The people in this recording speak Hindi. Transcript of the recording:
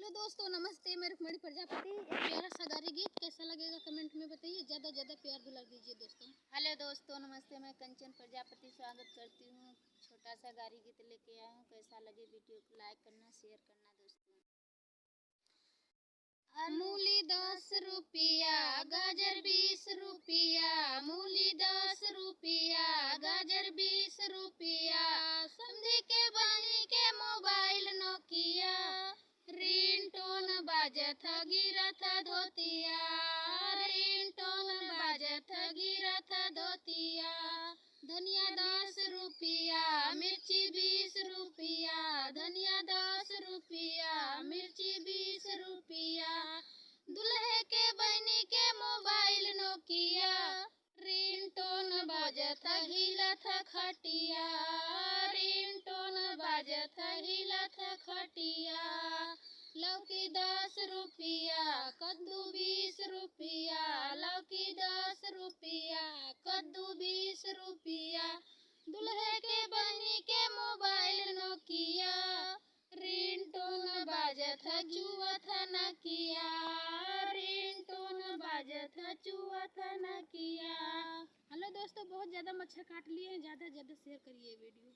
हेलो दोस्तों, नमस्ते। मैं रुक्मणी प्रजापति। एक प्यारा सा गारी गीत कैसा लगेगा कमेंट में बताइए। ज़्यादा प्यार दुलार दीजिए दोस्तों। हेलो दोस्तों, नमस्ते। मैं कंचन प्रजापति स्वागत करती हूँ। छोटा सा गारी गीत लेके आया हूँ। कैसा लगे वीडियो को लाइक करना, शेयर करना दोस्तों। मूली 10 रुपया, गाजर 20 रुपया, मूली 10 रुपया, गाजर 20 रुपया, समधी के बहनी के मोबाइल नोकिया, रिंगटोन बाजत गिरत धोतिया, रिंगटोन बाजत गिरत धोतिया, धनिया 10 रुपया, मिर्ची 20 रुपया, धनिया 10 रुपया, मिर्ची 20 रुपया, दुल्हे के बहनी के मोबाइल नोकिया, रिंगटोन बाजत हिलत खटिया, रिंगटोन बाजत हिलत खटिया, लौकी 10 रुपया, कद्दू 20 रुपया, लौकी 10 रुपया, कद्दू 20 रुपया, दुल्हे के बहनी के मोबाइल नोकिया, रिंगटोन बाजत चुअत नकिया, रिंगटोन बाजत चुअत नकिया। हेलो दोस्तों, बहुत ज़्यादा मच्छर काट लिए हैं। ज़्यादा शेयर करिए वीडियो।